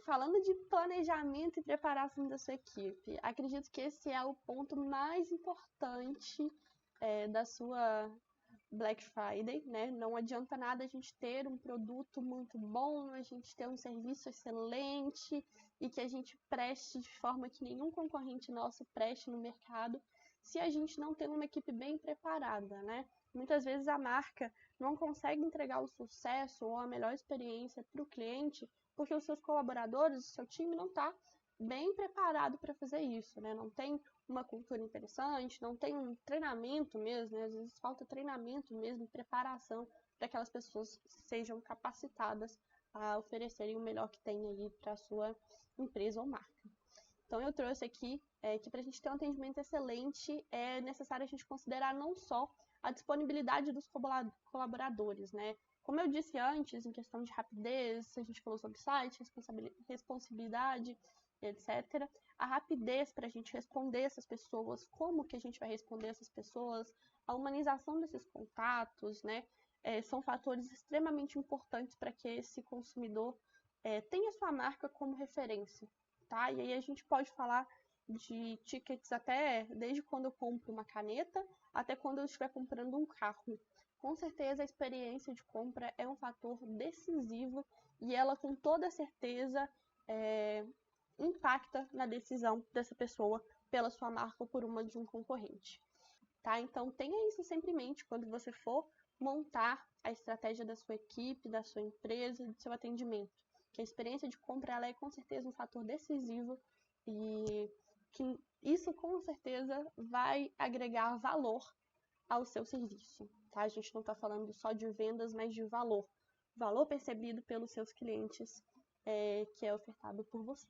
Falando de planejamento e preparação da sua equipe, acredito que esse é o ponto mais importante da sua Black Friday, né? Não adianta nada a gente ter um produto muito bom, a gente ter um serviço excelente e que a gente preste de forma que nenhum concorrente nosso preste no mercado, se a gente não tem uma equipe bem preparada, né? Muitas vezes a marca não consegue entregar o sucesso ou a melhor experiência para o cliente porque os seus colaboradores, o seu time não está bem preparado para fazer isso, né? Não tem uma cultura interessante, não tem um treinamento mesmo, né? Às vezes falta treinamento mesmo, preparação para que aquelas pessoas sejam capacitadas a oferecerem o melhor que tem aí para a sua empresa ou marca. Então eu trouxe aqui que para a gente ter um atendimento excelente é necessário a gente considerar não só a disponibilidade dos colaboradores, né? Como eu disse antes, em questão de rapidez, a gente falou sobre site, responsibilidade, etc. A rapidez para a gente responder essas pessoas, como que a gente vai responder essas pessoas, a humanização desses contatos, né? São fatores extremamente importantes para que esse consumidor tenha sua marca como referência, tá? E aí a gente pode falar de tickets até desde quando eu compro uma caneta até quando eu estiver comprando um carro. Com certeza a experiência de compra é um fator decisivo e ela com toda certeza impacta na decisão dessa pessoa pela sua marca ou por uma de um concorrente. Tá? Então tenha isso sempre em mente quando você for montar a estratégia da sua equipe, da sua empresa, do seu atendimento. Que a experiência de compra ela é com certeza um fator decisivo e que isso com certeza vai agregar valor ao seu serviço. Tá? A gente não está falando só de vendas, mas de valor. Valor percebido pelos seus clientes que é ofertado por você.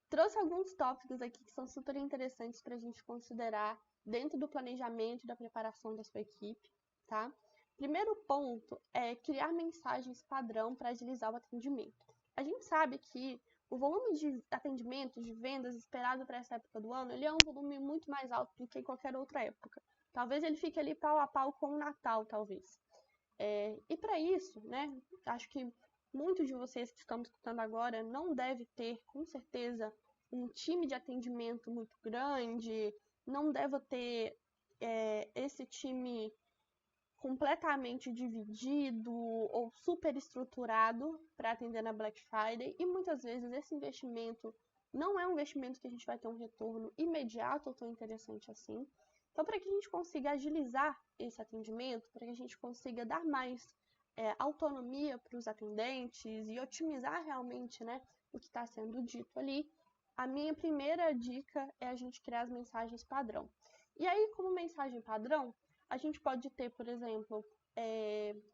Trouxe alguns tópicos aqui que são super interessantes para a gente considerar dentro do planejamento e da preparação da sua equipe, tá? Primeiro ponto é criar mensagens padrão para agilizar o atendimento. A gente sabe que o volume de atendimentos, de vendas esperado para essa época do ano, ele é um volume muito mais alto do que em qualquer outra época. Talvez ele fique ali pau a pau com o Natal, talvez. E para isso, né, acho que muitos de vocês que estão me escutando agora não deve ter, com certeza, um time de atendimento muito grande, não deve ter esse time completamente dividido ou super estruturado para atender na Black Friday e muitas vezes esse investimento não é um investimento que a gente vai ter um retorno imediato ou tão interessante assim. Então, para que a gente consiga agilizar esse atendimento, para que a gente consiga dar mais autonomia para os atendentes e otimizar realmente, né, o que está sendo dito ali, a minha primeira dica é a gente criar as mensagens padrão. E aí, como mensagem padrão, a gente pode ter, por exemplo,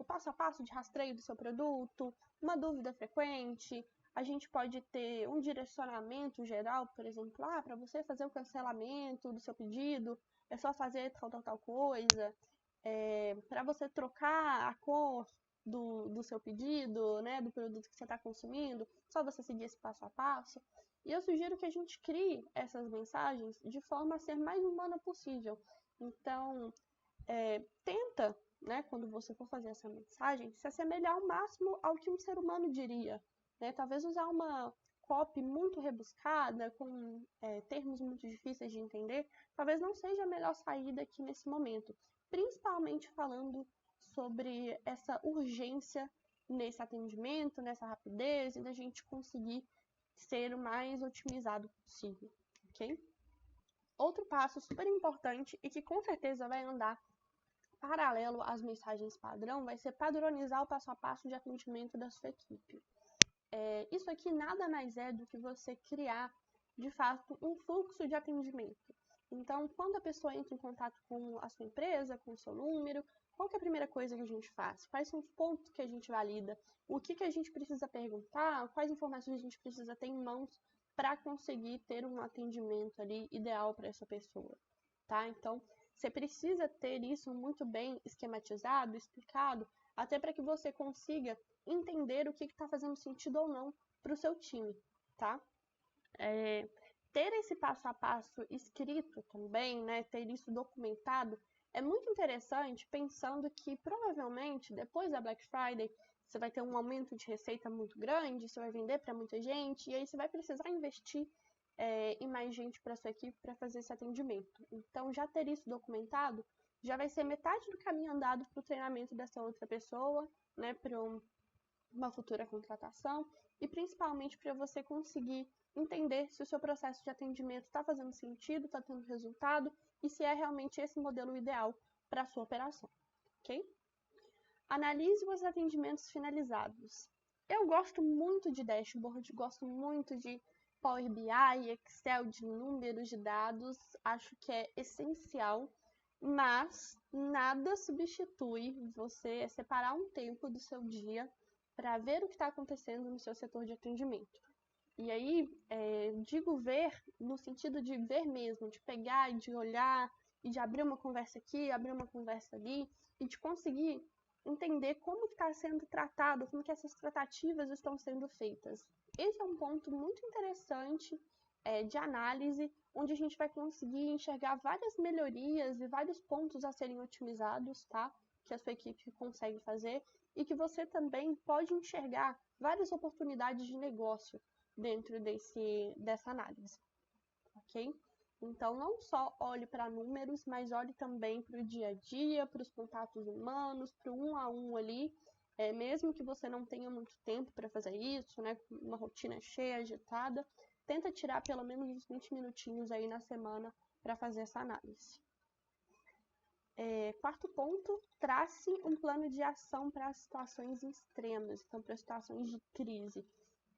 o passo a passo de rastreio do seu produto, uma dúvida frequente, a gente pode ter um direcionamento geral, por exemplo, para você fazer o cancelamento do seu pedido, é só fazer tal coisa, para você trocar a cor do seu pedido, né, do produto que você está consumindo, só você seguir esse passo a passo. E eu sugiro que a gente crie essas mensagens de forma a ser mais humana possível. Então, tenta, né, quando você for fazer essa mensagem, se assemelhar ao máximo ao que um ser humano diria. Né? Talvez usar uma copy muito rebuscada, com termos muito difíceis de entender, talvez não seja a melhor saída aqui nesse momento. Principalmente falando sobre essa urgência nesse atendimento, nessa rapidez e da gente conseguir ser o mais otimizado possível, ok? Outro passo super importante e que com certeza vai andar paralelo às mensagens padrão vai ser padronizar o passo a passo de atendimento da sua equipe. Isso aqui nada mais é do que você criar, de fato, um fluxo de atendimento. Então, quando a pessoa entra em contato com a sua empresa, com o seu número, qual que é a primeira coisa que a gente faz? Quais são os pontos que a gente valida? O que a gente precisa perguntar? Quais informações a gente precisa ter em mãos para conseguir ter um atendimento ali ideal para essa pessoa, tá? Então, você precisa ter isso muito bem esquematizado, explicado, até para que você consiga entender o que está fazendo sentido ou não para o seu time, tá? Ter esse passo a passo escrito também, né, ter isso documentado, é muito interessante pensando que provavelmente depois da Black Friday você vai ter um aumento de receita muito grande, você vai vender para muita gente, e aí você vai precisar investir em mais gente para sua equipe para fazer esse atendimento. Então, já ter isso documentado já vai ser metade do caminho andado para o treinamento dessa outra pessoa, né, para uma futura contratação, e principalmente para você conseguir entender se o seu processo de atendimento está fazendo sentido, está tendo resultado, e se é realmente esse modelo ideal para a sua operação, ok? Analise os atendimentos finalizados. Eu gosto muito de dashboard, gosto muito de Power BI, Excel, de números, de dados, acho que é essencial, mas nada substitui você separar um tempo do seu dia para ver o que está acontecendo no seu setor de atendimento. E aí, digo ver no sentido de ver mesmo, de pegar e de olhar, e de abrir uma conversa aqui, abrir uma conversa ali, e de conseguir entender como está sendo tratado, como que essas tratativas estão sendo feitas. Esse é um ponto muito interessante de análise, onde a gente vai conseguir enxergar várias melhorias e vários pontos a serem otimizados, tá? Que a sua equipe consegue fazer, e que você também pode enxergar várias oportunidades de negócio dentro dessa análise, ok? Então, não só olhe para números, mas olhe também para o dia a dia, para os contatos humanos, para o 1 a 1 ali, mesmo que você não tenha muito tempo para fazer isso, né, uma rotina cheia, agitada, tenta tirar pelo menos uns 20 minutinhos aí na semana para fazer essa análise. Quarto ponto, trace um plano de ação para situações extremas, então para situações de crise.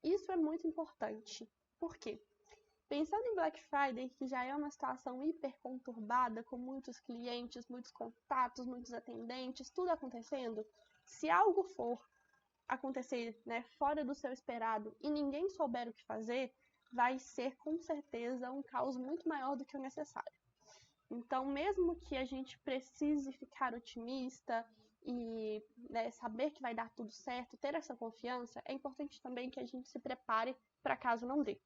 Isso é muito importante. Por quê? Pensando em Black Friday, que já é uma situação hiper conturbada, com muitos clientes, muitos contatos, muitos atendentes, tudo acontecendo, se algo for acontecer, né, fora do seu esperado e ninguém souber o que fazer, vai ser com certeza um caos muito maior do que o necessário. Então, mesmo que a gente precise ficar otimista e saber que vai dar tudo certo, ter essa confiança, é importante também que a gente se prepare para caso não dê.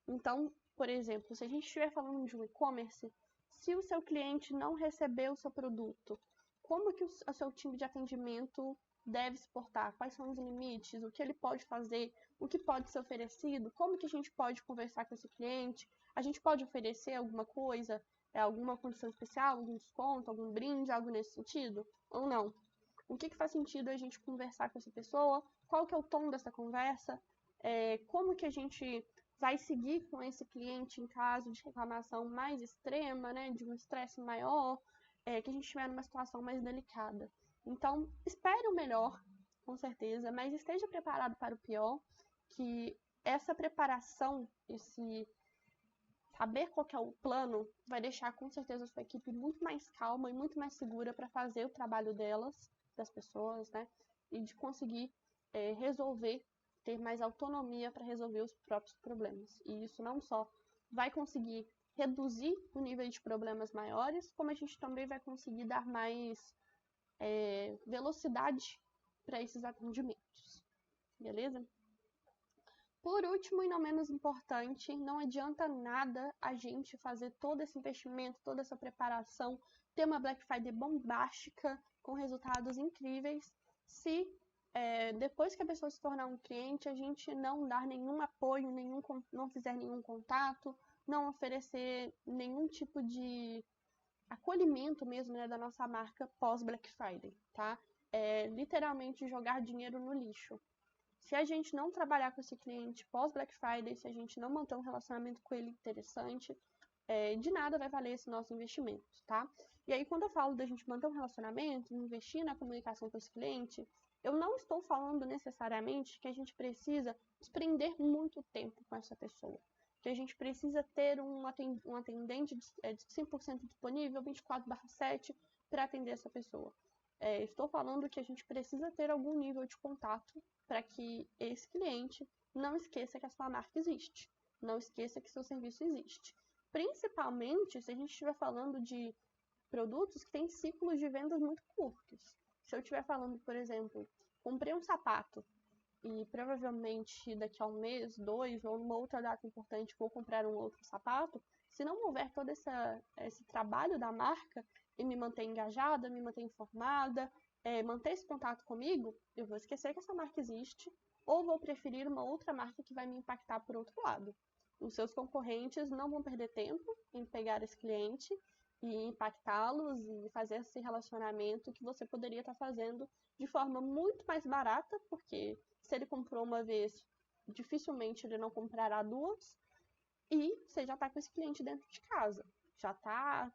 Então, por exemplo, se a gente estiver falando de um e-commerce, se o seu cliente não recebeu o seu produto, como que o seu time de atendimento deve se portar? Quais são os limites? O que ele pode fazer? O que pode ser oferecido? Como que a gente pode conversar com esse cliente? A gente pode oferecer alguma coisa? Alguma condição especial? Algum desconto? Algum brinde? Algo nesse sentido? Ou não? O que faz sentido a gente conversar com essa pessoa? Qual que é o tom dessa conversa? Como que a gente vai seguir com esse cliente em caso de reclamação mais extrema, né, de um estresse maior, que a gente estiver numa situação mais delicada. Então, espere o melhor, com certeza, mas esteja preparado para o pior, que essa preparação, esse saber qual que é o plano, vai deixar com certeza a sua equipe muito mais calma e muito mais segura para fazer o trabalho das pessoas, né, e de conseguir resolver, ter mais autonomia para resolver os próprios problemas. E isso não só vai conseguir reduzir o nível de problemas maiores, como a gente também vai conseguir dar mais velocidade para esses atendimentos. Beleza? Por último, e não menos importante, não adianta nada a gente fazer todo esse investimento, toda essa preparação, ter uma Black Friday bombástica, com resultados incríveis, se depois que a pessoa se tornar um cliente, a gente não dar nenhum apoio, não fizer nenhum contato, não oferecer nenhum tipo de acolhimento mesmo, né, da nossa marca pós-Black Friday, tá? Literalmente jogar dinheiro no lixo. Se a gente não trabalhar com esse cliente pós-Black Friday, se a gente não manter um relacionamento com ele interessante, de nada vai valer esse nosso investimento, tá? E aí, quando eu falo da gente manter um relacionamento, investir na comunicação com esse cliente, eu não estou falando necessariamente que a gente precisa desprender muito tempo com essa pessoa. Que a gente precisa ter um atendente de 100% disponível 24/7 para atender essa pessoa. Estou falando que a gente precisa ter algum nível de contato para que esse cliente não esqueça que a sua marca existe, não esqueça que seu serviço existe. Principalmente se a gente estiver falando de produtos que têm ciclos de vendas muito curtos. Se eu estiver falando, por exemplo, comprei um sapato e provavelmente daqui a um mês, 2 ou numa outra data importante vou comprar um outro sapato, se não houver todo esse trabalho da marca e me manter engajada, me manter informada, manter esse contato comigo, eu vou esquecer que essa marca existe, ou vou preferir uma outra marca que vai me impactar por outro lado. Os seus concorrentes não vão perder tempo em pegar esse cliente e impactá-los e fazer esse relacionamento que você poderia estar fazendo de forma muito mais barata, porque se ele comprou uma vez, dificilmente ele não comprará duas, e você já está com esse cliente dentro de casa. Já está,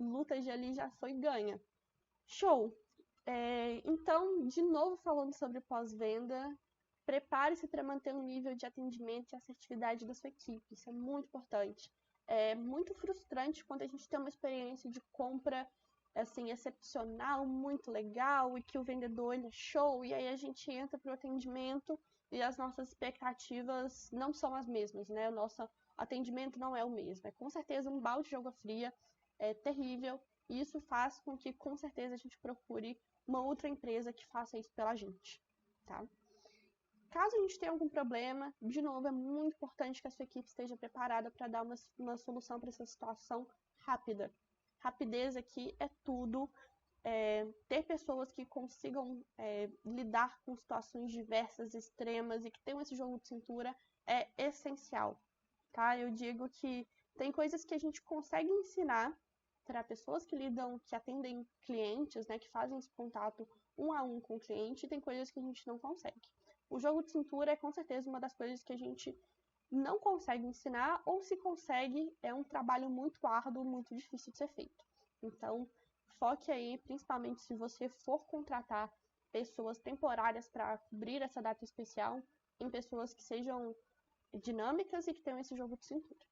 luta de ali já foi ganha. Show! Então, de novo falando sobre pós-venda, prepare-se para manter um nível de atendimento e assertividade da sua equipe. Isso é muito importante. É muito frustrante quando a gente tem uma experiência de compra assim, excepcional, muito legal, e que o vendedor é show, e aí a gente entra para o atendimento e as nossas expectativas não são as mesmas, né? O nosso atendimento não é o mesmo. É com certeza um balde de água fria, é terrível, e isso faz com que, com certeza, a gente procure uma outra empresa que faça isso pela gente, tá? Caso a gente tenha algum problema, de novo, é muito importante que a sua equipe esteja preparada para dar uma solução para essa situação rápida. Rapidez aqui é tudo. Ter pessoas que consigam lidar com situações diversas, extremas e que tenham esse jogo de cintura é essencial, tá? Eu digo que tem coisas que a gente consegue ensinar para pessoas que lidam, que atendem clientes, né, que fazem esse contato um a um com o cliente, e tem coisas que a gente não consegue. O jogo de cintura é com certeza uma das coisas que a gente não consegue ensinar, ou se consegue, é um trabalho muito árduo, muito difícil de ser feito. Então, foque aí, principalmente se você for contratar pessoas temporárias para cobrir essa data especial, em pessoas que sejam dinâmicas e que tenham esse jogo de cintura.